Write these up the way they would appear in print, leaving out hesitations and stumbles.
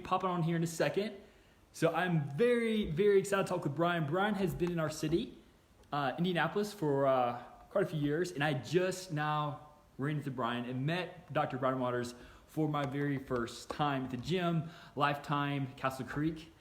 Popping on here in a second. So I'm very, very excited to talk with Brian. Brian has been in our city, Indianapolis, for quite a few years, and I just now ran into Brian and met Dr. Brian Waters for my very first time at the gym, Lifetime, Castle Creek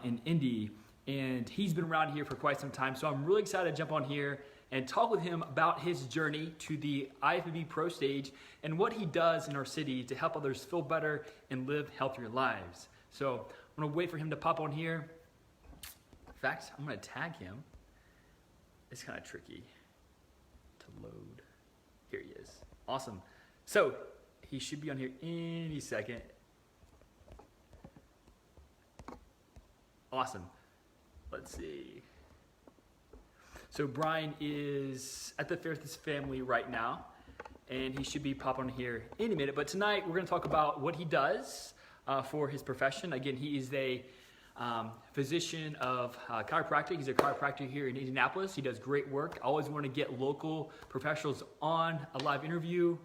in Indy. And he's been around here for quite some time, so I'm really excited to jump on here and talk with him about his journey to the IFBB Pro stage and what he does in our city to help others feel better and live healthier lives. So I'm gonna wait for him to pop on here. In fact, I'm gonna tag him. It's kind of tricky to load. Here he is. Awesome. So he should be on here any second. Awesome. Let's see. So Brian is at the Fair with his family right now, and he should be popping on here any minute. But tonight we're going to talk about what he does for his profession. Again, he is a physician of chiropractic. He's a chiropractor here in Indianapolis. He does great work. I always want to get local professionals on a live interview.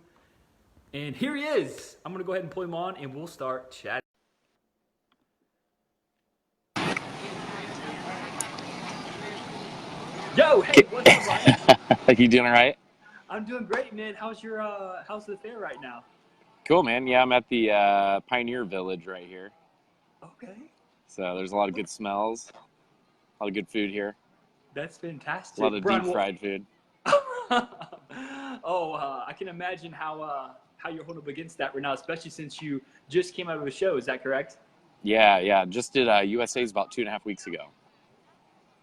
And here he is. I'm going to go ahead and pull him on, and we'll start chatting. Yo, hey, what's up, Brian? You doing all right? I'm doing great, man. How's the fair right now? Cool, man. Yeah, I'm at the Pioneer Village right here. Okay. So there's a lot of good smells, a lot of good food here. That's fantastic. A lot of Brian, deep fried food. I can imagine how you're holding up against that right now, especially since you just came out of a show. Is that correct? Yeah. Just did USA's about 2.5 weeks ago.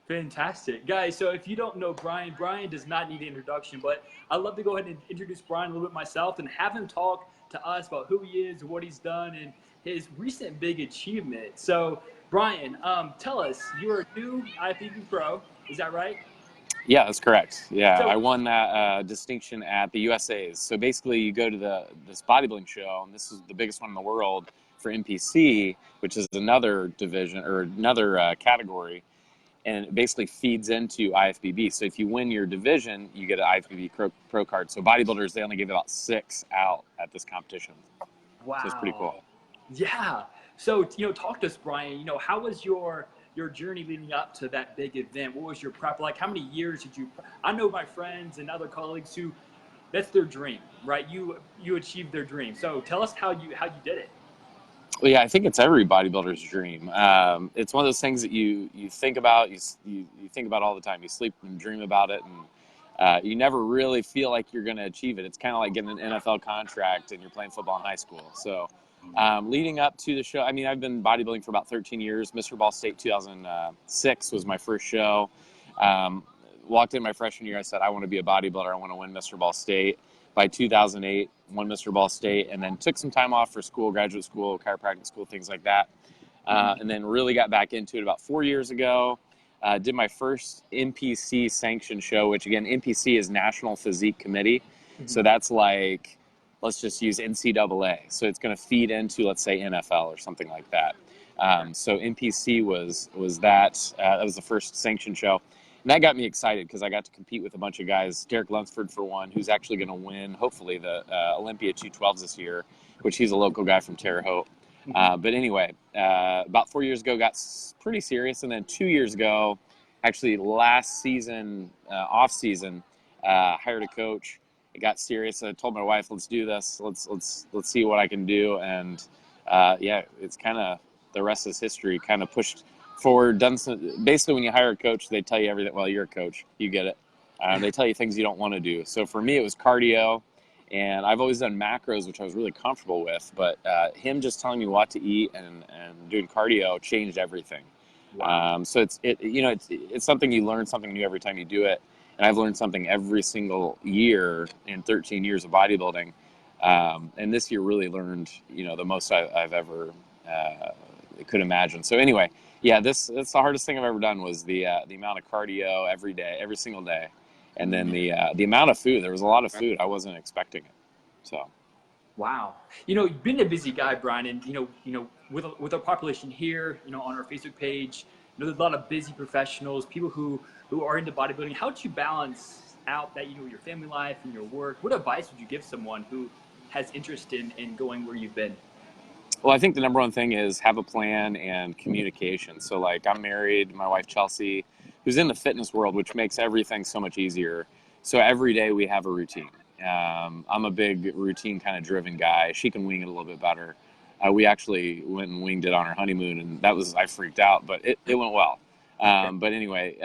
Fantastic. Guys, so if you don't know Brian does not need an introduction, but I'd love to go ahead and introduce Brian a little bit myself and have him talk to us about who he is, what he's done, and his recent big achievement. So, Brian, tell us, you're a new IFBB Pro, is that right? Yeah, that's correct. Yeah, So, I won that distinction at the USA's. So basically you go to this bodybuilding show, and this is the biggest one in the world for NPC, which is another division or another category. And it basically feeds into IFBB. So if you win your division, you get an IFBB Pro card. So bodybuilders, they only give about 6 out at this competition. wow. So it's pretty cool. Yeah. So, talk to us, Brian. How was your journey leading up to that big event? What was your prep like? How many years did you? I know my friends and other colleagues who, that's their dream, right? You achieved their dream. So tell us how you did it. Well, yeah, I think it's every bodybuilder's dream. It's one of those things that you think about, you think about all the time. You sleep and dream about it, and you never really feel like you're going to achieve it. It's kind of like getting an NFL contract and you're playing football in high school. So leading up to the show, I mean, I've been bodybuilding for about 13 years. Mr. Ball State 2006 was my first show. Walked in my freshman year, I said, I want to be a bodybuilder. I want to win Mr. Ball State. By 2008, won Mr. Ball State, and then took some time off for school, graduate school, chiropractic school, things like that. And then really got back into it about 4 years ago. Did my first NPC sanctioned show, which again, NPC is National Physique Committee. Mm-hmm. So that's like, let's just use NCAA. So it's going to feed into, let's say, NFL or something like that. So NPC was that. That was the first sanctioned show. And that got me excited because I got to compete with a bunch of guys. Derek Lunsford, for one, who's actually going to win, hopefully, the Olympia 212s this year, which he's a local guy from Terre Haute. But anyway, about 4 years ago, got pretty serious. And then 2 years ago, actually last season, off season, hired a coach. It got serious. I told my wife, let's do this. Let's see what I can do. And yeah, it's kind of the rest is history. Kind of pushed forward, done some, basically when you hire a coach, they tell you everything. Well, you're a coach, you get it. They tell you things you don't want to do. So for me, it was cardio, and I've always done macros, which I was really comfortable with, but him just telling me what to eat and doing cardio changed everything. Wow. So it's something you learn something new every time you do it. And I've learned something every single year in 13 years of bodybuilding. And this year really learned, the most I've ever could imagine. So anyway, yeah, that's the hardest thing I've ever done was the amount of cardio every day, every single day, and then the amount of food. There was a lot of food. I wasn't expecting it. So, wow. You've been a busy guy, Brian, and with our population here, on our Facebook page, there's a lot of busy professionals, people who are into bodybuilding. How did you balance out that your family life and your work? What advice would you give someone who has interest in going where you've been? Well, I think the number one thing is have a plan and communication. So, like, I'm married, my wife Chelsea, who's in the fitness world, which makes everything so much easier. So every day we have a routine. I'm a big routine kind of driven guy. She can wing it a little bit better. We actually went and winged it on our honeymoon, and I freaked out, but it went well. But anyway,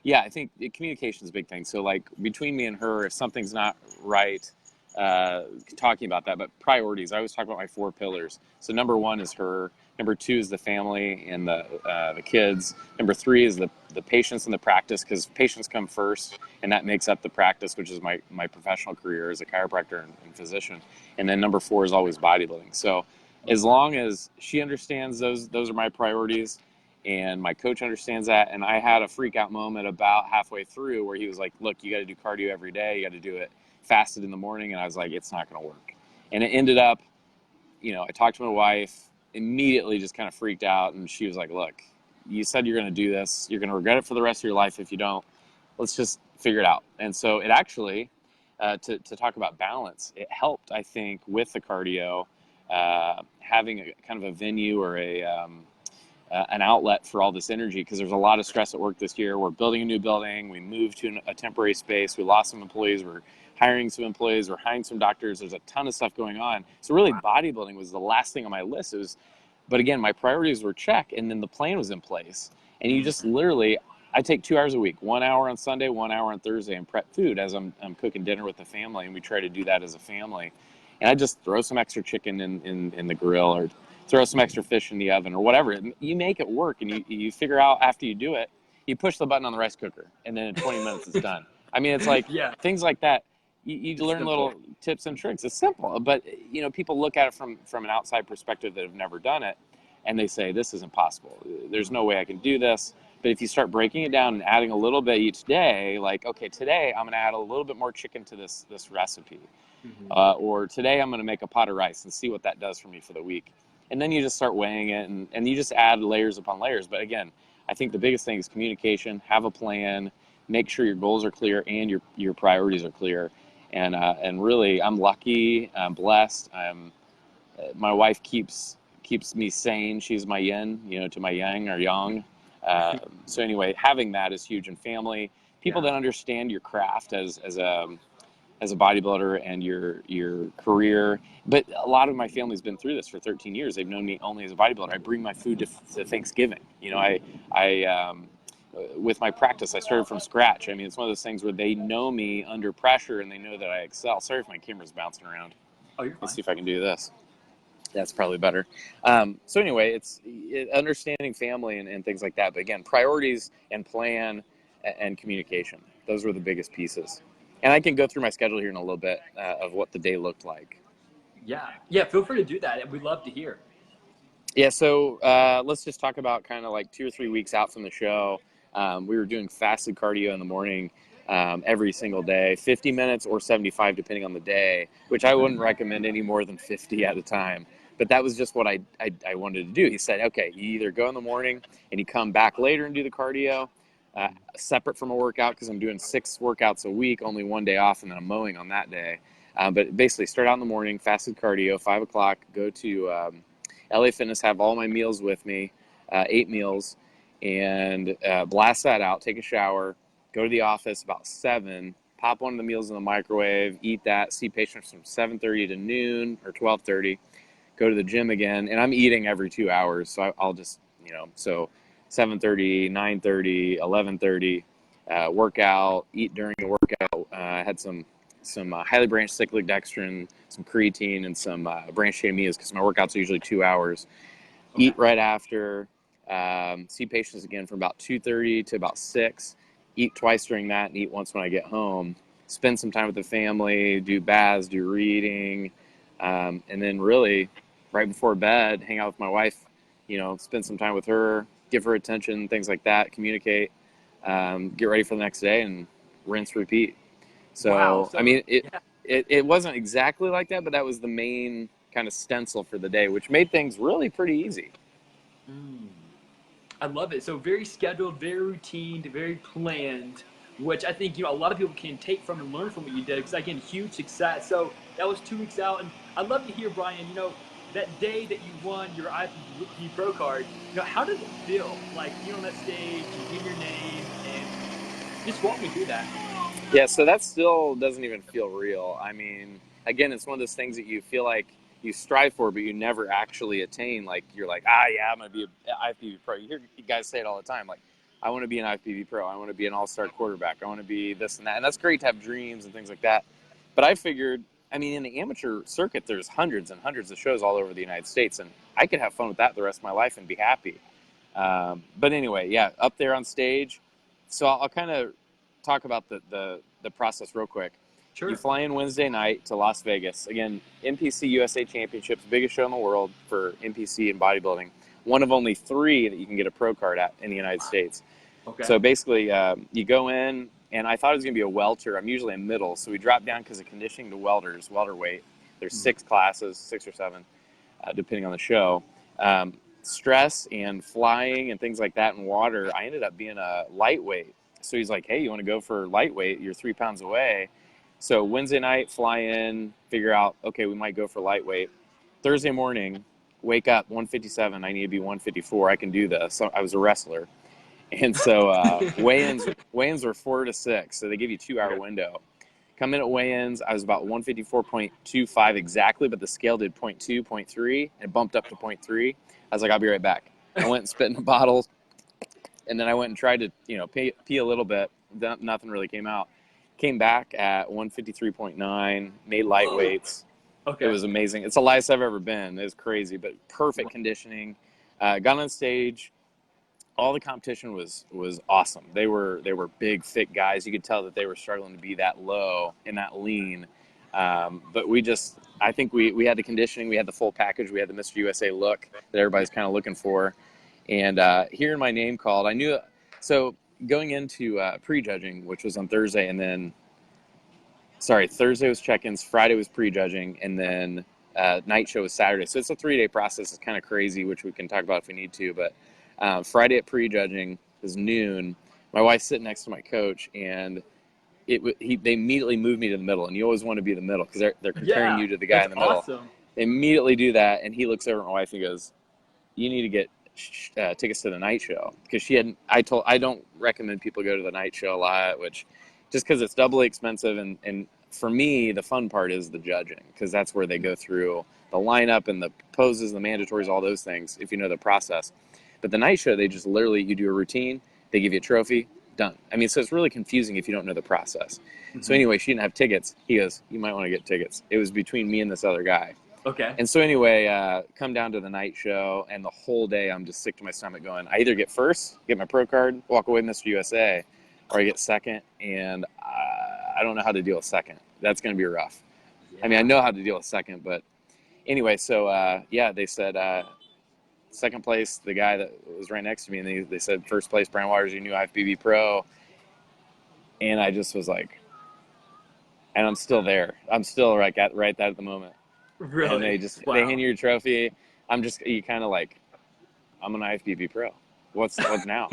yeah, I think communication is a big thing. So, like, between me and her, if something's not right, talking about that. But priorities, I always talk about my 4 pillars. So number 1 is her. Number 2 is the family and the kids. Number 3 is the patients and the practice, because patients come first, and that makes up the practice, which is my professional career as a chiropractor and physician. And then number 4 is always bodybuilding. So as long as she understands those are my priorities, and my coach understands that. And I had a freak out moment about halfway through where he was like, look, you got to do cardio every day. You got to do it fasted in the morning. And I was like, it's not going to work. And it ended up, I talked to my wife, immediately just kind of freaked out. And she was like, look, you said you're going to do this. You're going to regret it for the rest of your life if you don't. Let's just figure it out. And so it actually, to talk about balance, it helped, I think, with the cardio, having a kind of a venue or an outlet for all this energy, because there's a lot of stress at work this year. We're building a new building. We moved to a temporary space. We lost some employees. We're hiring some employees. We're hiring some doctors. There's a ton of stuff going on. So really, bodybuilding was the last thing on my list. But again, my priorities were checked, and then the plan was in place. And you just literally, I take 2 hours a week, 1 hour on Sunday, 1 hour on Thursday, and prep food as I'm cooking dinner with the family, and we try to do that as a family. And I just throw some extra chicken in the grill, or throw some extra fish in the oven, or whatever. You make it work, and you figure out after you do it, you push the button on the rice cooker, and then in 20 minutes it's done. I mean, it's like things like that. You learn little tips and tricks. It's simple, but people look at it from an outside perspective that have never done it, and they say, this isn't possible. There's no way I can do this. But if you start breaking it down and adding a little bit each day, like, okay, today I'm going to add a little bit more chicken to this recipe. Or today I'm going to make a pot of rice and see what that does for me for the week. And then you just start weighing it, and you just add layers upon layers. But again, I think the biggest thing is communication. Have a plan. Make sure your goals are clear and your priorities are clear. And really, I'm lucky. I'm blessed. My wife keeps me sane. She's my yin, to my yang or yang. So anyway, having that is huge. And family, people that understand your craft as a bodybuilder and your career. But a lot of my family's been through this for 13 years. They've known me only as a bodybuilder. I bring my food to Thanksgiving. I with my practice, I started from scratch. I mean, it's one of those things where they know me under pressure and they know that I excel. Sorry if my camera's bouncing around. Oh, you're fine. Let's see if I can do this. That's probably better. So anyway, it's understanding family and things like that. But again, priorities and plan and communication. Those were the biggest pieces. And I can go through my schedule here in a little bit of what the day looked like. Yeah, feel free to do that. We'd love to hear. Yeah, so let's just talk about kind of like 2 or 3 weeks out from the show. We were doing fasted cardio in the morning every single day, 50 minutes or 75 depending on the day, which I wouldn't recommend any more than 50 at a time. But that was just what I wanted to do. He said, okay, you either go in the morning and you come back later and do the cardio, separate from a workout, because I'm doing 6 workouts a week, only 1 day off, and then I'm mowing on that day. But basically start out in the morning, fasted cardio, 5 o'clock, go to LA Fitness, have all my meals with me, 8 meals, and blast that out, take a shower, go to the office about 7, pop one of the meals in the microwave, eat that, see patients from 7:30 to noon or 12:30, go to the gym again, and I'm eating every 2 hours, so I'll just, so 7:30, 9:30, 11:30, workout, eat during the workout. I had some highly branched cyclic dextrin, some creatine, and some branched chain aminos, because my workouts are usually 2 hours. Okay. Eat right after, see patients again from about 2:30 to about 6, eat twice during that, and eat once when I get home. Spend some time with the family, do baths, do reading, and then really right before bed, hang out with my wife, spend some time with her, give her attention, things like that, communicate, get ready for the next day, and rinse, repeat. So, wow. I mean, it wasn't exactly like that, but that was the main kind of stencil for the day, which made things really pretty easy. I love it. So very scheduled, very routine, very planned, which I think, a lot of people can take from and learn from what you did, because again, huge success. So that was 2 weeks out, and I'd love to hear, Brian, that day that you won your IFBB Pro card, how does it feel? Like being on that stage and getting your name, and just walk me through that. Yeah, so that still doesn't even feel real. I mean, again, it's one of those things that you feel like you strive for, but you never actually attain. Like, you're like, yeah, I'm going to be an IFBB Pro. You hear guys say it all the time. Like, I want to be an IFBB Pro. I want to be an all-star quarterback. I want to be this and that. And that's great to have dreams and things like that. But I figured, I mean, in the amateur circuit, there's hundreds and hundreds of shows all over the United States. And I could have fun with that the rest of my life and be happy. But anyway, yeah, up there on stage. So I'll kind of talk about the process real quick. Sure. You fly in Wednesday night to Las Vegas. Again, NPC USA Championships, biggest show in the world for NPC and bodybuilding. One of only 3 that you can get a pro card at in the United States. Okay. So basically, you go in, and I thought it was going to be a welter. I'm usually a middle, so we drop down because of conditioning to welders, welter weight. There's 6 classes, 6 or 7, depending on the show. Stress and flying and things like that in water, I ended up being a lightweight. So he's like, hey, you want to go for lightweight? You're 3 pounds away. So Wednesday night, fly in, figure out, okay, we might go for lightweight. Thursday morning, wake up, 157. I need to be 154. I can do this. So I was a wrestler. And so weigh-ins were 4 to 6. So they give you a 2-hour window. Come in at weigh-ins. I was about 154.25 exactly, but the scale did 0.2, 0.3, and it bumped up to 0.3. I was like, I'll be right back. I went and spit in the bottles. And then I went and tried to, pee a little bit. Nothing really came out. Came back at 153.9, made light weights. Okay. It was amazing. It's the lightest I've ever been. It was crazy, but perfect conditioning. Got on stage. All the competition was awesome. They were big, thick guys. You could tell that they were struggling to be that low and that lean. But I think we had the conditioning. We had the full package. We had the Mr. USA look that everybody's kind of looking for. And hearing my name called, I knew. So going into prejudging, which was on Thursday, and then, Thursday was check-ins, Friday was prejudging, and then night show was Saturday. So it's a 3-day process. It's kind of crazy, which we can talk about if we need to. But Friday at prejudging was noon. My wife's sitting next to my coach, and they immediately moved me to the middle. And you always want to be the middle because they're comparing you to the guy in the middle. Awesome. They immediately do that, and he looks over at my wife and goes, "You need to get tickets to the night show," because I don't recommend people go to the night show a lot, which just because it's doubly expensive, and for me the fun part is the judging, because that's where they go through the lineup and the poses, the mandatories, all those things, if you know the process. But the night show, they just literally, you do a routine, they give you a trophy, done. I mean, so it's really confusing if you don't know the process. Mm-hmm. So anyway, she didn't have tickets. He goes, "You might want to get tickets." It was between me and this other guy. Okay. And so anyway, come down to the night show, and the whole day I'm just sick to my stomach going, I either get first, get my pro card, walk away Mr. USA, or I get second, and I don't know how to deal with second. That's going to be rough. Yeah. I mean, I know how to deal with second, but anyway, so they said second place, the guy that was right next to me, and they said first place, Brian Waters, your new IFBB Pro. And I just was like, and I'm still there. I'm still right at the moment. Really? And they hand you your trophy. You kind of like, I'm an IFBB Pro. What's now?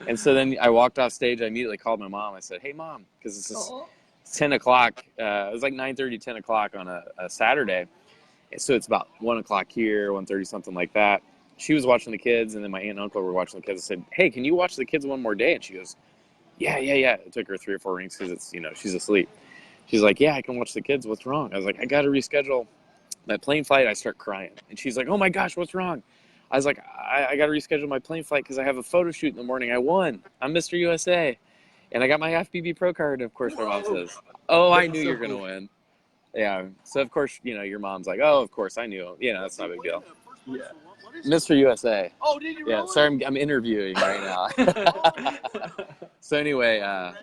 And so then I walked off stage. I immediately called my mom. I said, "Hey, Mom," because it's 10 o'clock. It was like 9:30, 10 o'clock on a Saturday. So it's about 1 o'clock here, 1:30, something like that. She was watching the kids, and then my aunt and uncle were watching the kids. I said, "Hey, can you watch the kids one more day?" And she goes, Yeah. It took her 3 or 4 rings because it's, she's asleep. She's like, "Yeah, I can watch the kids. What's wrong?" I was like, "I got to reschedule my plane flight." I start crying. And she's like, "Oh my gosh, what's wrong?" I was like, I got to reschedule my plane flight because I have a photo shoot in the morning. I won. I'm Mr. USA. And I got my FBB Pro card. And of course, my mom says, "Oh, I knew you were going to win." Yeah. So, of course, your mom's like, "Oh, of course, I knew." That's not a big deal. Yeah. Mr. USA. Oh, did you really? Yeah, sorry, I'm interviewing right now. So anyway,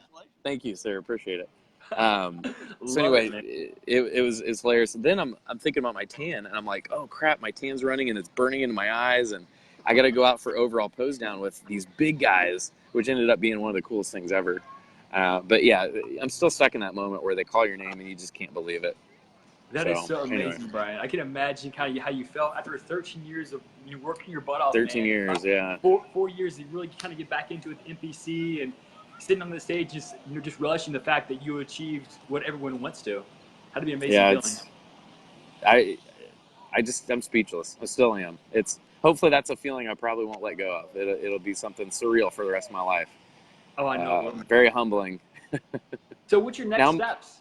thank you, sir. Appreciate it. So anyway, it's hilarious. Then I'm thinking about my tan, and I'm like, oh crap, my tan's running and it's burning into my eyes, and I got to go out for overall pose down with these big guys, which ended up being one of the coolest things ever. But yeah, I'm still stuck in that moment where they call your name and you just can't believe it. That is so amazing, anyway. Brian. I can imagine kind of how you felt after 13 years of you working your butt off. 13 years, yeah. 4 years to really kind of get back into it with NPC and sitting on the stage, just relishing the fact that you achieved what everyone wants to. Had to be amazing feeling. I'm speechless. I still am. Hopefully that's a feeling I probably won't let go of. It'll be something surreal for the rest of my life. Oh, I know. Very humbling. So what's your next steps?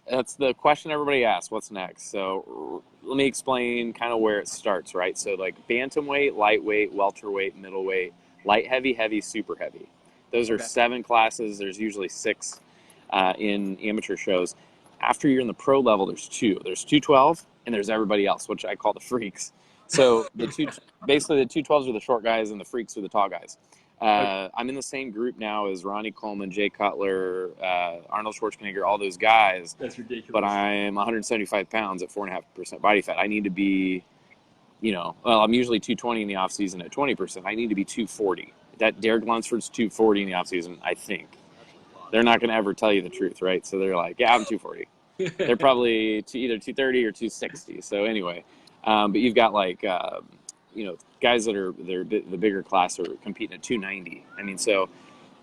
That's the question everybody asks. What's next? So let me explain kind of where it starts, right? So like bantamweight, lightweight, welterweight, middleweight, light heavy, heavy, super heavy. Those are 7 classes. There's usually 6 in amateur shows. After you're in the pro level, there's 2. There's 212 and there's everybody else, which I call the freaks. So basically the 212s are the short guys and the freaks are the tall guys. I'm in the same group now as Ronnie Coleman, Jay Cutler, Arnold Schwarzenegger, all those guys. That's ridiculous. But I'm 175 pounds at 4.5% body fat. I need to be, I'm usually 220 in the off season at 20%. I need to be 240. That Derek Lunsford's 240 in the off season, I think. They're not going to ever tell you the truth, right? So they're like, yeah, I'm 240. They're probably either 230 or 260. So anyway, but you've got like, guys that are the bigger class are competing at 290. I mean, so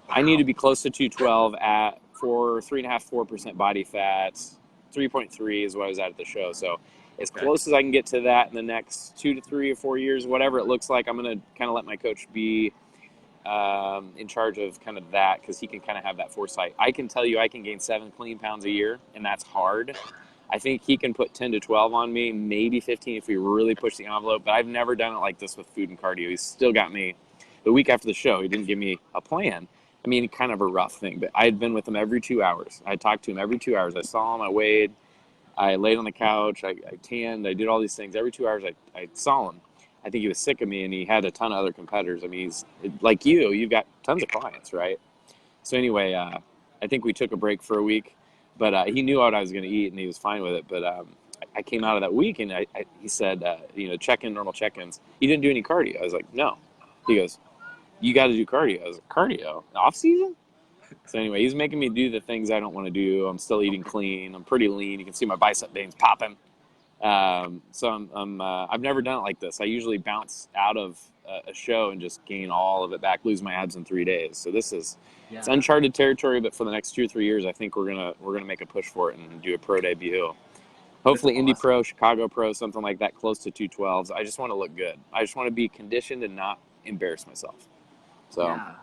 I need to be close to 212 at 3.5-4% body fat. 3.3 is what I was at the show. So as close as I can get to that in the next 2 to 3 or 4 years, whatever it looks like, I'm going to kind of let my coach be in charge of kind of that, because he can kind of have that foresight. I can tell you I can gain 7 clean pounds a year, and that's hard. I think he can put 10 to 12 on me, maybe 15 if we really push the envelope, but I've never done it like this with food and cardio. He's still got me. The week after the show, he didn't give me a plan. I mean, kind of a rough thing, but I had been with him every 2 hours. I talked to him every 2 hours. I saw him, I weighed, I laid on the couch, I tanned, I did all these things. Every 2 hours I saw him. I think he was sick of me, and he had a ton of other competitors. I mean, he's like you've got tons of clients, right? So anyway, I think we took a break for a week, but he knew what I was going to eat, and he was fine with it. But I came out of that week, and he said, normal check-ins. He didn't do any cardio. I was like, no. He goes, you got to do cardio. I was like, cardio? Off season? So anyway, he's making me do the things I don't want to do. I'm still eating clean. I'm pretty lean. You can see my bicep veins popping. So I've never done it like this. I usually bounce out of a show and just gain all of it back, lose my abs in 3 days. So this is it's uncharted territory, but for the next 2 or 3 years, I think we're gonna make a push for it and do a pro debut. Hopefully, Indy Pro, Chicago Pro, something like that, close to 212s. I just want to look good. I just want to be conditioned and not embarrass myself. So. Yeah.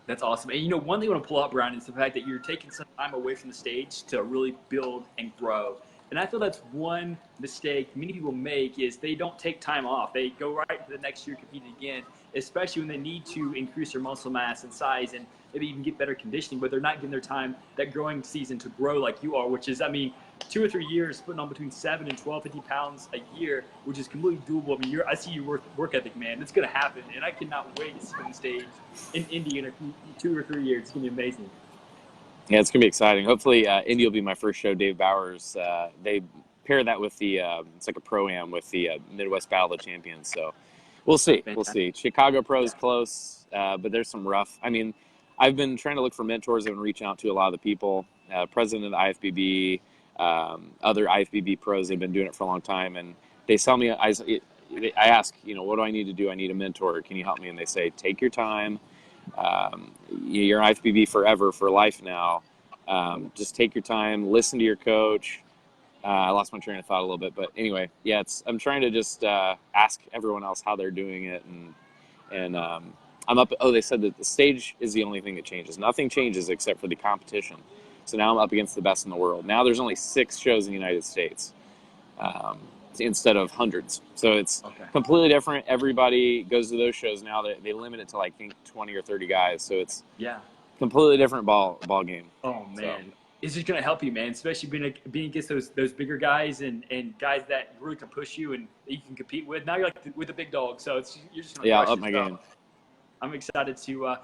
That's awesome. And one thing I want to pull up, Brian, is the fact that you're taking some time away from the stage to really build and grow. And I feel that's one mistake many people make, is they don't take time off. They go right to the next year competing again, especially when they need to increase their muscle mass and size and maybe even get better conditioning, but they're not getting their time, that growing season, to grow like you are, which is, 2 or 3 years putting on between 7 and 12, 50 pounds a year, which is completely doable. I mean, I see your work ethic, man. It's going to happen, and I cannot wait to see you on stage in Indy in 2 or 3 years. It's going to be amazing. Yeah, it's going to be exciting. Hopefully, Indy will be my first show. Dave Bowers, they pair that with the, it's like a pro-am with the Midwest Battle of the Champions. So we'll see. Fantastic. We'll see. Chicago Pro is close, but there's some rough. I mean, I've been trying to look for mentors and reach out to a lot of the people. President of the IFBB, other IFBB pros have been doing it for a long time. And they tell me, I ask, what do I need to do? I need a mentor. Can you help me? And they say, take your time. You're an IFBB forever, for life now. Just take your time, listen to your coach. I lost my train of thought a little bit, but anyway, yeah, I'm trying to just ask everyone else how they're doing it, and I'm up. Oh, they said that the stage is the only thing that changes. Nothing changes except for the competition. So now I'm up against the best in the world. Now there's only 6 shows in the United States instead of hundreds. So it's completely different. Everybody goes to those shows now. They limit it to, like, I think 20 or 30 guys. So it's completely different ball game. Oh man. So it's just going to help you, man, especially being against those bigger guys and guys that really can push you and that you can compete with. Now you're like with the big dog, so you're just going to up my game. I'm excited to,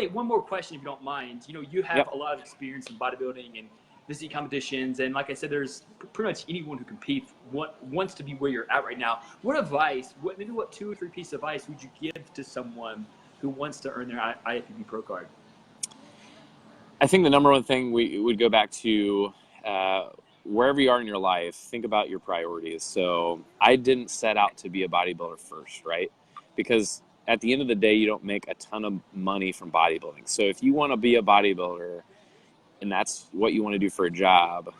one more question, if you don't mind. You have a lot of experience in bodybuilding and physique competitions, and like I said, there's pretty much anyone who competes wants to be where you're at right now. What advice, maybe what 2 or 3 pieces of advice would you give to someone who wants to earn their IFBB Pro card? I think the number one thing we would go back to, wherever you are in your life, think about your priorities. So I didn't set out to be a bodybuilder first, right? Because at the end of the day, you don't make a ton of money from bodybuilding. So if you want to be a bodybuilder and that's what you want to do for a job,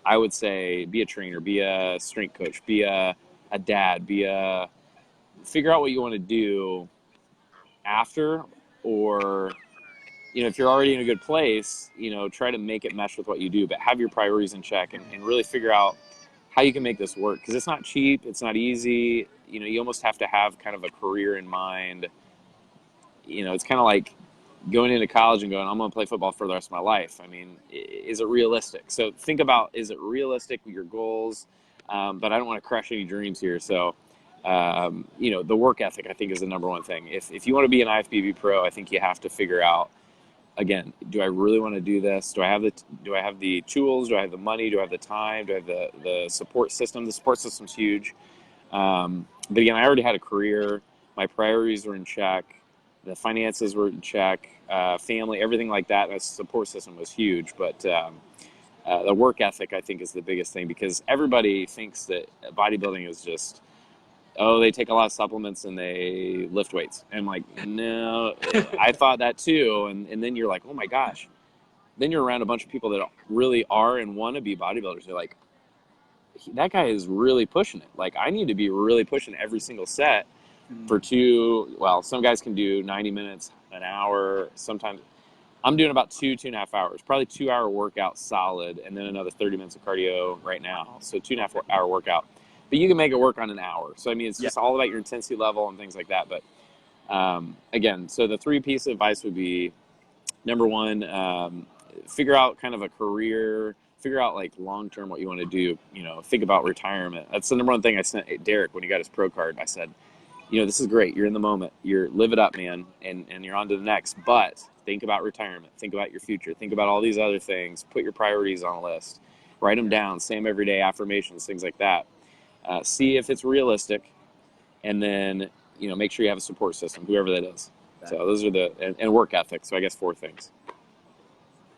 I would say be a trainer, be a strength coach, be a a dad, figure out what you want to do after, or, if you're already in a good place, try to make it mesh with what you do, but have your priorities in check and really figure out how you can make this work. Because it's not cheap, it's not easy. You almost have to have kind of a career in mind. It's kind of like going into college and going, I'm going to play football for the rest of my life. I mean, is it realistic? So think about, is it realistic with your goals? But I don't want to crush any dreams here. So, the work ethic, I think, is the number one thing. If you want to be an IFBB pro, I think you have to figure out, again, do I really want to do this? Do I have the tools? Do I have the money? Do I have the time? Do I have the support system? The support system's huge. But again, I already had a career. My priorities were in check. The finances were in check. Family, everything like that. The support system was huge. But the work ethic, I think, is the biggest thing, because everybody thinks that bodybuilding is just, they take a lot of supplements and they lift weights. And I'm like, no, I thought that too. And then you're like, oh my gosh. Then you're around a bunch of people that really are and want to be bodybuilders. You're like, that guy is really pushing it. Like, I need to be really pushing every single set for some guys can do 90 minutes, an hour. Sometimes I'm doing about 2.5 hours, probably 2-hour workout solid, and then another 30 minutes of cardio right now. So 2.5 hour workout. But you can make it work on an hour. So, I mean, it's just all about your intensity level and things like that. But again, so the 3 pieces of advice would be, number one, figure out kind of a career, figure out like long-term what you want to do, think about retirement. That's the number one thing I sent Derek when he got his pro card. I said, this is great. You're in the moment. Live it up, man. And you're on to the next, but think about retirement. Think about your future. Think about all these other things. Put your priorities on a list, write them down, say them every day, affirmations, things like that. See if it's realistic, and then, make sure you have a support system, whoever that is. So those are and work ethic. So I guess 4 things.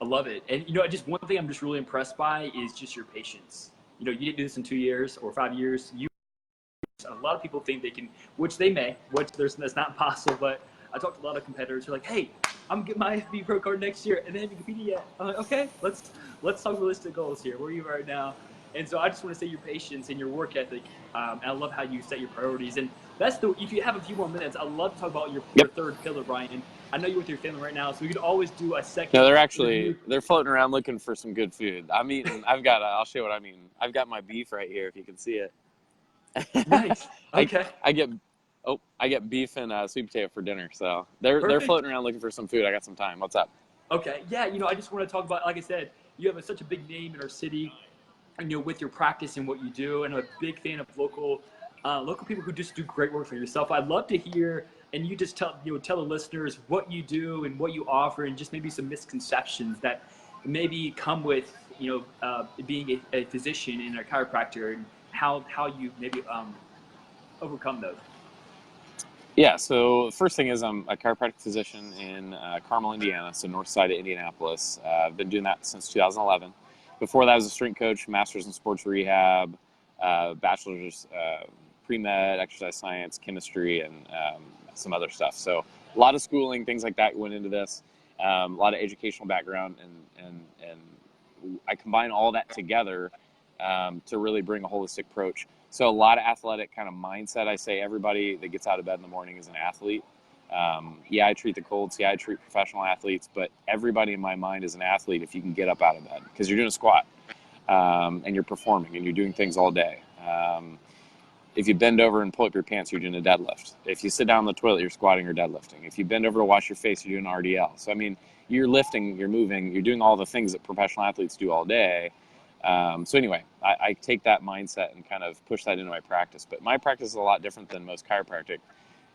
I love it. And, just one thing I'm just really impressed by is just your patience. You didn't do this in 2 years or 5 years. A lot of people think they can, which they may, that's not possible. But I talked to a lot of competitors who are like, hey, I'm getting my IFBB Pro card next year, and they haven't competed yet. I'm like, okay, let's talk realistic goals here. Where are you right now? And so I just want to say your patience and your work ethic. And I love how you set your priorities. And if you have a few more minutes, I'd love to talk about your third pillar, Brian. I know you're with your family right now, so we could always do a second. No, they're floating around looking for some good food. I'm eating. I'll show you what I mean. I've got my beef right here, if you can see it. Nice. Okay. I get beef and sweet potato for dinner. So they're floating around looking for some food. I got some time. What's up? Okay. Yeah. I just want to talk about, like I said, you have such a big name in our city, and with your practice and what you do, and I'm a big fan of local people who just do great work for yourself. I'd love to hear, and you just tell the listeners what you do and what you offer, and just maybe some misconceptions that maybe come with being a physician and a chiropractor, and how you maybe overcome those. Yeah, so the first thing is I'm a chiropractic physician in Carmel, Indiana, so north side of Indianapolis. I've been doing that since 2011. Before that, I was a strength coach, master's in sports rehab, bachelor's pre-med, exercise science, chemistry, and some other stuff. So a lot of schooling, things like that went into this. A lot of educational background, and I combine all that together to really bring a holistic approach. So a lot of athletic kind of mindset. I say everybody that gets out of bed in the morning is an athlete. I treat the colds. I treat professional athletes, but everybody in my mind is an athlete if you can get up out of bed, because you're doing a squat and you're performing and you're doing things all day. If you bend over and pull up your pants, you're doing a deadlift. If you sit down on the toilet, you're squatting or deadlifting. If you bend over to wash your face, you're doing RDL. So, I mean, you're lifting, you're moving, you're doing all the things that professional athletes do all day. So anyway, I take that mindset and kind of push that into my practice. But my practice is a lot different than most chiropractic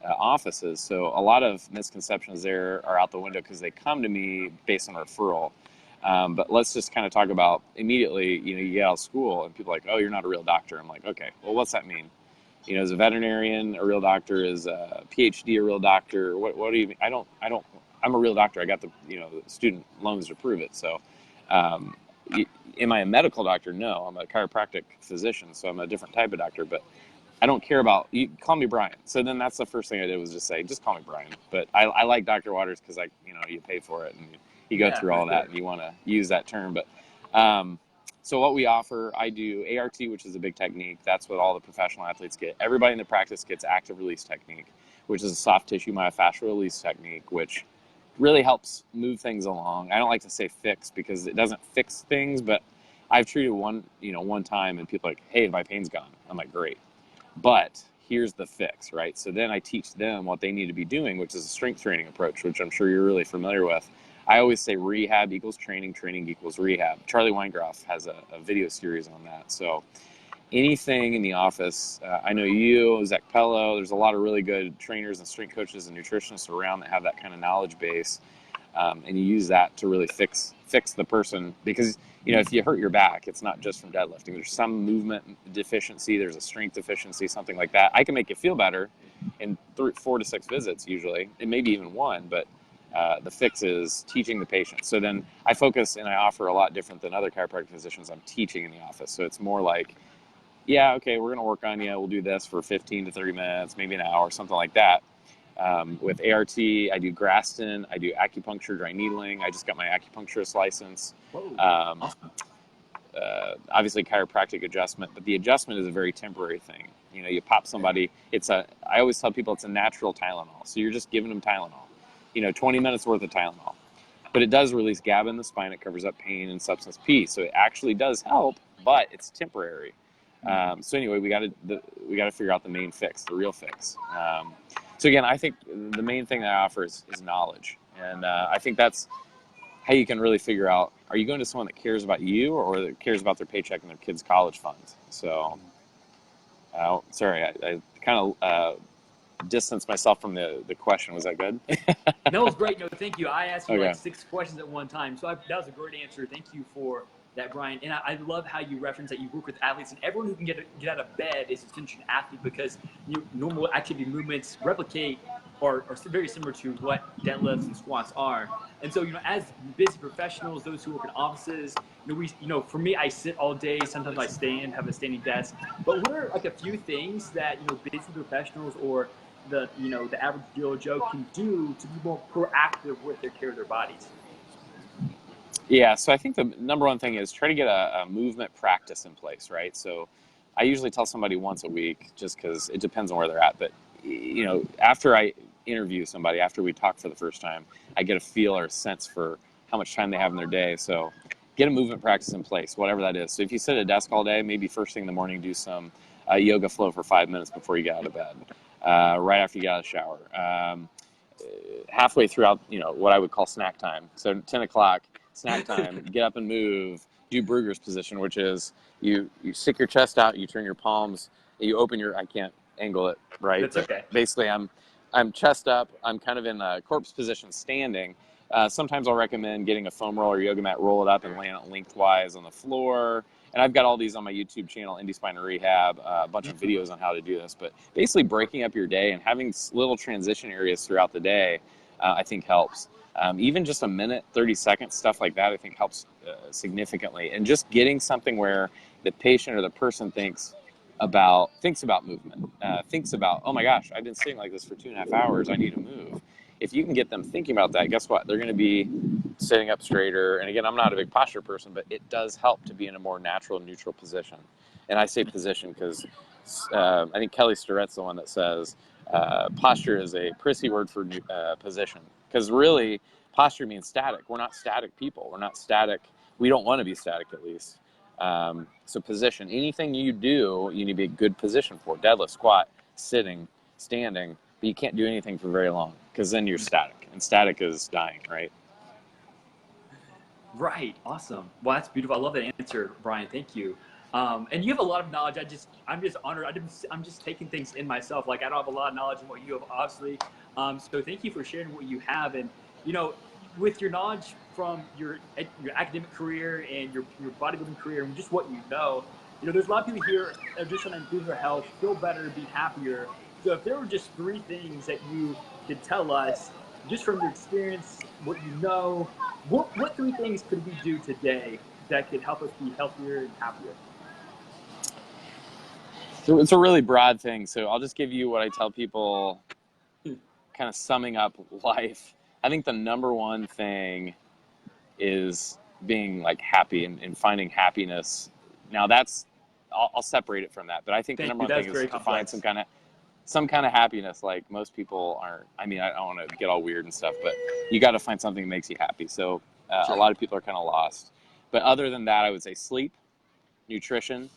offices. So a lot of misconceptions there are out the window because they come to me based on a referral. But let's just kind of talk about immediately, you get out of school and people are like, oh, you're not a real doctor. I'm like, okay, well, what's that mean? As a veterinarian, a real doctor, is a PhD, a real doctor. What do you mean? I'm a real doctor. I got the student loans to prove it. So, am I a medical doctor? No, I'm a chiropractic physician. So I'm a different type of doctor, but I don't care about, you call me Brian. So then that's the first thing I did was just say, just call me Brian. But I like Dr. Waters because you pay for it and you go through all that and you want to use that term. But, So what we offer, I do ART, which is a big technique. That's what all the professional athletes get. Everybody in the practice gets active release technique, which is a soft tissue myofascial release technique, which really helps move things along. I don't like to say fix because it doesn't fix things, but I've treated one time and people are like, hey, my pain's gone. I'm like, great. But here's the fix, right? So then I teach them what they need to be doing, which is a strength training approach, which I'm sure you're really familiar with. I always say rehab equals training, training equals rehab. Charlie Weingroff has a video series on that. So anything in the office, I know you, Zach Pello, there's a lot of really good trainers and strength coaches and nutritionists around that have that kind of knowledge base. And you use that to really fix the person, because if you hurt your back, it's not just from deadlifting. There's some movement deficiency, there's a strength deficiency, something like that. I can make you feel better in 4 to 6 visits usually, and maybe even one, but the fix is teaching the patient. So then I focus and I offer a lot different than other chiropractic physicians. I'm teaching in the office, so it's more like, yeah, okay, we're going to work on you. We'll do this for 15 to 30 minutes, maybe an hour, something like that. With ART, I do Graston, I do acupuncture, dry needling. I just got my acupuncturist license. Awesome. Obviously chiropractic adjustment, but the adjustment is a very temporary thing. You pop somebody, I always tell people it's a natural Tylenol. So you're just giving them Tylenol, 20 minutes worth of Tylenol. But it does release GABA in the spine. It covers up pain and substance P. So it actually does help, but it's temporary. So anyway, we got to figure out the main fix, the real fix. So again, I think the main thing that I offer is knowledge. And I think that's how you can really figure out, are you going to someone that cares about you or that cares about their paycheck and their kids' college funds? So, sorry, I kind of distanced myself from the question. Was that good? No, it was great. No, thank you. I asked you Okay. like 6 questions at one time. So that was a great answer. Thank you for that, Brian. And I love how you reference that you work with athletes, and everyone who can get out of bed is essentially an athlete, because normal activity movements replicate or are very similar to what deadlifts and squats are. And so, as busy professionals, those who work in offices, for me, I sit all day. Sometimes I stand, have a standing desk. But what are like a few things that busy professionals or the average Joe can do to be more proactive with their care of their bodies? Yeah, so I think the number one thing is try to get a movement practice in place, right? So I usually tell somebody once a week, just because it depends on where they're at. But, after I interview somebody, after we talk for the first time, I get a feel or a sense for how much time they have in their day. So get a movement practice in place, whatever that is. So if you sit at a desk all day, maybe first thing in the morning, do some yoga flow for 5 minutes before you get out of bed, right after you get out of the shower. Halfway throughout, what I would call snack time. So 10 o'clock, snack time, get up and move, do Brugger's position, which is you stick your chest out, you turn your palms, you open I can't angle it right. That's okay. Basically, I'm chest up, I'm kind of in a corpse position standing. Sometimes I'll recommend getting a foam roll or yoga mat, roll it up and lay it lengthwise on the floor. And I've got all these on my YouTube channel, Indie Spine and Rehab, a bunch of videos on how to do this. But basically breaking up your day and having little transition areas throughout the day, I think helps. Even just a minute, 30 seconds, stuff like that, I think helps significantly. And just getting something where the patient or the person thinks about movement, thinks about, oh my gosh, I've been sitting like this for 2.5 hours, I need to move. If you can get them thinking about that, guess what? They're going to be sitting up straighter. And again, I'm not a big posture person, but it does help to be in a more natural, neutral position. And I say position because I think Kelly Starrett's the one that says posture is a prissy word for position. Because really, posture means static. We're not static people. We're not static. We don't want to be static, at least. So position. Anything you do, you need to be a good position for. Deadlift, squat, sitting, standing. But you can't do anything for very long, because then you're static. And static is dying, right? Right. Awesome. Well, that's beautiful. I love that answer, Brian. Thank you. And you have a lot of knowledge. I'm just honored. I'm just taking things in myself. Like, I don't have a lot of knowledge in what you have, obviously. So thank you for sharing what you have. And, with your knowledge from your academic career and your bodybuilding career and just what there's a lot of people here that are just trying to improve their health, feel better, be happier. So if there were just 3 things that you could tell us, just from your experience, what what 3 things could we do today that could help us be healthier and happier? So it's a really broad thing. So I'll just give you what I tell people, kind of summing up life. I think the number one thing is being like happy and finding happiness. Now that's, I'll separate it from that. But I think the Thank number you. one That's thing is very to find complex. some kind of happiness. Like most people aren't, I mean, I don't want to get all weird and stuff, but you got to find something that makes you happy. So a Sure. lot of people are kind of lost. But other than that, I would say sleep, nutrition,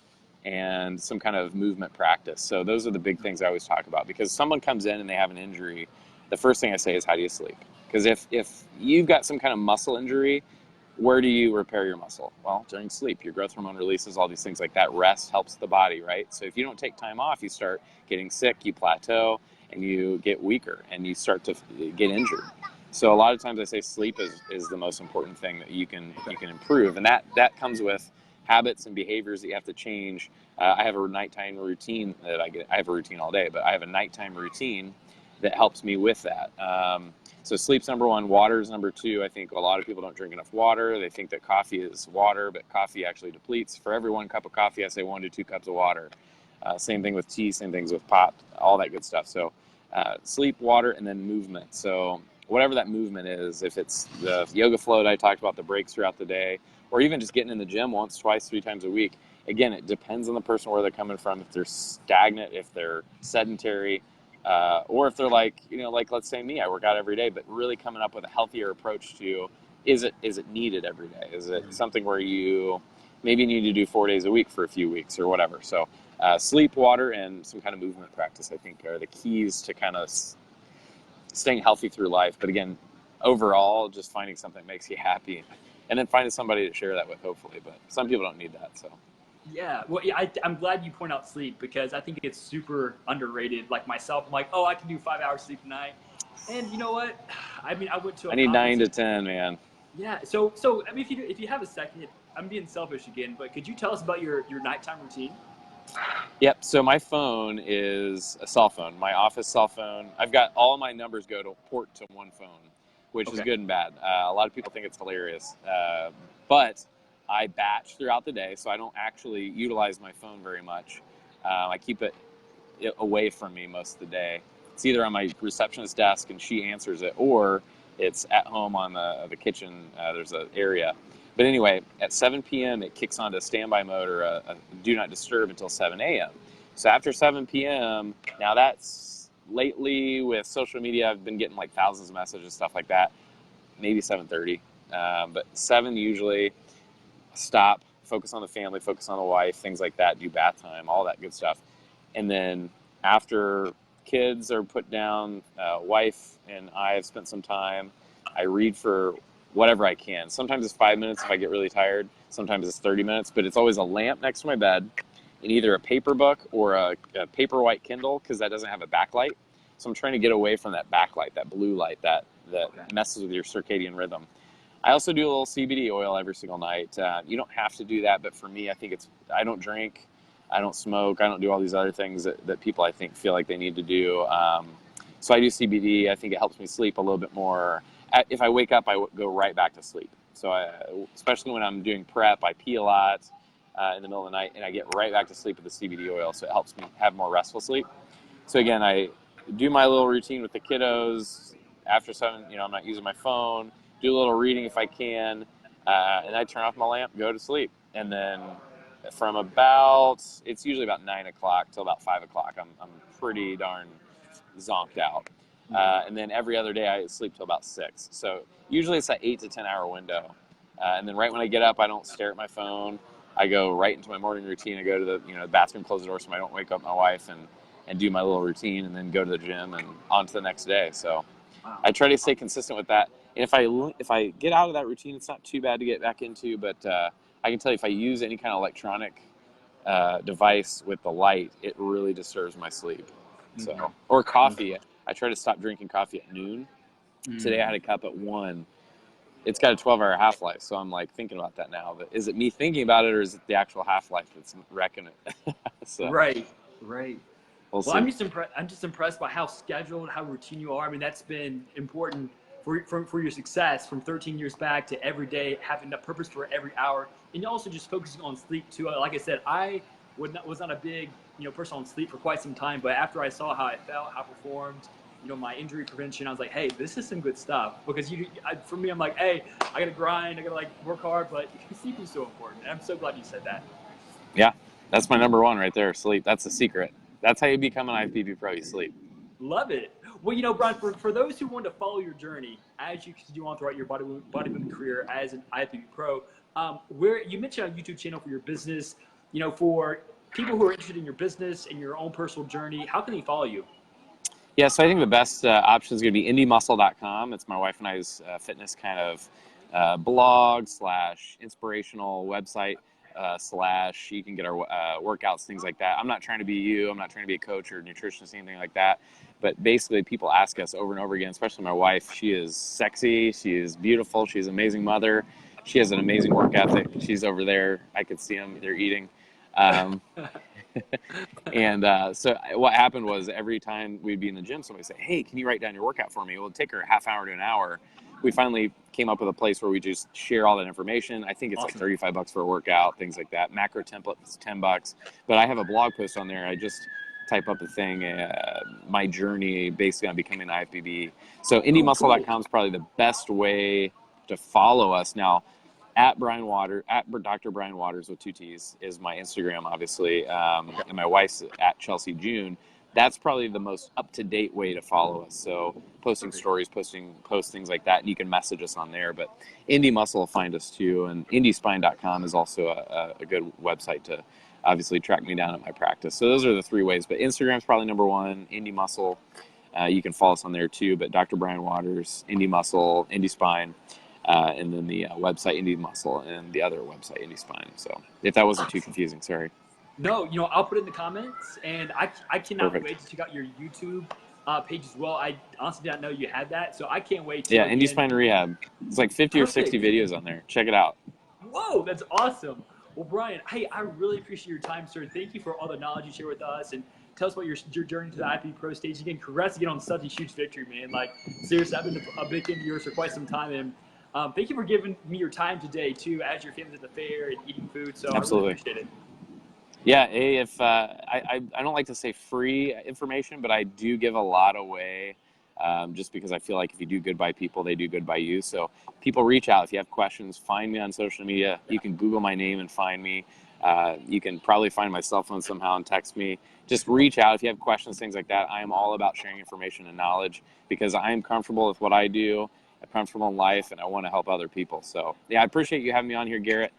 and some kind of movement practice. So those are the big things I always talk about, because someone comes in and they have an injury, the first thing I say is, how do you sleep? Because if you've got some kind of muscle injury, where do you repair your muscle? Well, during sleep. Your growth hormone releases, all these things like that. Rest helps the body, right? So if you don't take time off, you start getting sick, you plateau, and you get weaker, and you start to get injured. So a lot of times I say sleep is the most important thing that you can improve, and that comes with habits and behaviors that you have to change. I have a nighttime routine that I have a routine all day, but I have a nighttime routine that helps me with that. So sleep's number one, water is number two. I think a lot of people don't drink enough water. They think that coffee is water, but coffee actually depletes. For every 1 cup of coffee, I say 1 to 2 cups of water. Same thing with tea, same things with pop, all that good stuff. So sleep, water, and then movement. So whatever that movement is, if it's the yoga float I talked about, the breaks throughout the day, or even just getting in the gym once, twice, 3 times a week. Again, it depends on the person, where they're coming from. If they're stagnant, if they're sedentary, or if they're like, like let's say me, I work out every day, but really coming up with a healthier approach to, is it needed every day? Is it something where you maybe need to do 4 days a week for a few weeks or whatever? So sleep, water, and some kind of movement practice, I think, are the keys to kind of staying healthy through life. But again, overall, just finding something that makes you happy, and then finding somebody to share that with, hopefully. But some people don't need that, so. Yeah, well, yeah, I'm glad you point out sleep, because I think it's super underrated. Like myself, I'm like, oh, I can do 5 hours sleep a night, and you know what? I mean, I went to I a need conference. 9 to 10, man. Yeah, so I mean, if you have a second, I'm being selfish again, but could you tell us about your nighttime routine? Yep. So my phone is a cell phone, my office cell phone. I've got all my numbers go to port to one phone, which is Okay. good and bad. A lot of people think it's hilarious, but I batch throughout the day, so I don't actually utilize my phone very much. I keep it away from me most of the day. It's either on my receptionist desk and she answers it, or it's at home on the kitchen. There's an area. But anyway, at 7 p.m. it kicks onto standby mode, or a do not disturb, until 7 a.m. So after 7 p.m., now that's lately with social media, I've been getting like thousands of messages, stuff like that. Maybe 7:30, but 7 usually. Stop, focus on the family, focus on the wife, things like that. Do bath time, all that good stuff. And then after kids are put down, wife and I have spent some time. I read for whatever I can. Sometimes it's 5 minutes if I get really tired. Sometimes it's 30 minutes, but it's always a lamp next to my bed, in either a paper book or a paper white Kindle, because that doesn't have a backlight. So I'm trying to get away from that backlight, that blue light that Okay. messes with your circadian rhythm. I also do a little CBD oil every single night. You don't have to do that, but for me, I think I don't drink, I don't smoke, I don't do all these other things that people, I think, feel like they need to do. So I do CBD. I think it helps me sleep a little bit more. If I wake up, I go right back to sleep. So especially when I'm doing prep, I pee a lot in the middle of the night, and I get right back to sleep with the CBD oil. So it helps me have more restful sleep. So again, I do my little routine with the kiddos. After 7, I'm not using my phone. Do a little reading if I can, and I turn off my lamp, go to sleep. And then from it's usually about 9 o'clock till about 5 o'clock, I'm pretty darn zonked out. And then every other day I sleep till about 6. So usually it's that 8 to 10 hour window. And then right when I get up, I don't stare at my phone. I go right into my morning routine. I go to the bathroom, close the door so I don't wake up my wife, and do my little routine, and then go to the gym and on to the next day. So Wow. I try to stay consistent with that. And if I get out of that routine, it's not too bad to get back into. But I can tell you, if I use any kind of electronic device with the light, it really disturbs my sleep. So, or coffee. I try to stop drinking coffee at noon. Today I had a cup at 1. It's got a 12-hour half-life, so I'm like thinking about that now. But is it me thinking about it, or is it the actual half-life that's wrecking it? So Right. Right. we'll Well, I'm see. just impressed. I'm just impressed by how scheduled, how routine you are. I mean, that's been important for your success from 13 years back to every day having a purpose for every hour, and also just focusing on sleep too. Like I said, I was not a big person on sleep for quite some time, but after I saw how I felt, how I performed, my injury prevention. I was like, hey, this is some good stuff. Because for me, I'm like, hey, I gotta grind, I gotta like work hard, but sleep is so important. And I'm so glad you said that. Yeah, that's my number one right there. Sleep. That's the secret. That's how you become an IFBB pro. You sleep. Love it. Well, Brian, for those who want to follow your journey as you continue on throughout your bodybuilding career as an IFBB pro, where you mentioned a YouTube channel for your business, for people who are interested in your business and your own personal journey, how can they follow you? Yeah, so I think the best option is going to be indiemuscle.com. It's my wife and I's fitness kind of blog / inspirational website / you can get our workouts, things like that. I'm not trying to be you. I'm not trying to be a coach or a nutritionist, anything like that. But basically, people ask us over and over again, especially my wife. She is sexy. She is beautiful. She's an amazing mother. She has an amazing work ethic. She's over there. I could see them. They're eating. And so what happened was every time we'd be in the gym, somebody would say, hey, can you write down your workout for me? Well, it'd take her a half hour to an hour. We finally came up with a place where we just share all that information. I think it's Awesome. like $35 for a workout, things like that. Macro template is $10. But I have a blog post on there. I just type up a thing, my journey basically on becoming an IFBB. So indiemuscle.com is probably the best way to follow us. Now, at Dr. Brian Waters with 2 T's is my Instagram, obviously, and my wife's at Chelsea June. That's probably the most up-to-date way to follow us. So posting stories, post things like that, and you can message us on there. But Indie Muscle will find us too, and indiespine.com is also a good website to obviously track me down at my practice. So those are the 3 ways. But Instagram's probably number 1, Indie Muscle. You can follow us on there too. But Dr. Brian Waters, Indie Muscle, Indie Spine. And then the website Indie Muscle and the other website Indie Spine. So if that wasn't too confusing, sorry. No, I'll put it in the comments, and I cannot Perfect. wait to check out your YouTube page as well. I honestly did not know you had that, so I can't wait to. Yeah, Indie Spine Rehab. It's like 50 or 60 Perfect. videos on there. Check it out. Whoa, that's awesome. Well, Brian, hey, I really appreciate your time, sir. Thank you for all the knowledge you share with us, and tell us about your journey to the IFBB Pro stage. Again, congrats again on such a huge victory, man. Like, seriously, I've been a big fan of yours for quite some time, and thank you for giving me your time today, too, as your family's at the fair and eating food. So Absolutely. I really appreciate it. Yeah, if I don't like to say free information, but I do give a lot away just because I feel like if you do good by people, they do good by you. So people reach out. If you have questions, find me on social media. You can Google my name and find me. You can probably find my cell phone somehow and text me. Just reach out if you have questions, things like that. I am all about sharing information and knowledge because I am comfortable with what I do. I'm comfortable in life, and I want to help other people. So, yeah, I appreciate you having me on here, Garrett.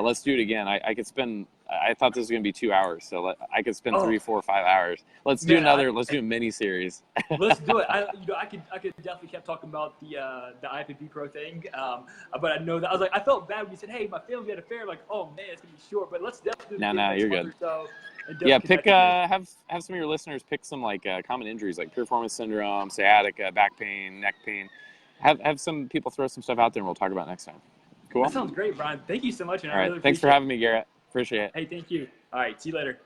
Let's do it again. I could spend. I thought this was going to be 2 hours, so I could spend 3, 4, 5 hours. Let's do another. Let's do a mini series. Let's do it. I could definitely kept talking about the IFBB Pro thing, but I know that I felt bad when you said, "Hey, my family had a fair." Like, oh man, it's gonna be short. But let's definitely. No, you're good. Yeah, pick. Have some of your listeners pick some common injuries like piriformis syndrome, sciatica, back pain, neck pain. Have some people throw some stuff out there, and we'll talk about it next time. Cool. That sounds great, Brian. Thank you so much. And All right. Thanks for having me, Garrett. Appreciate it. Hey, thank you. All right. See you later.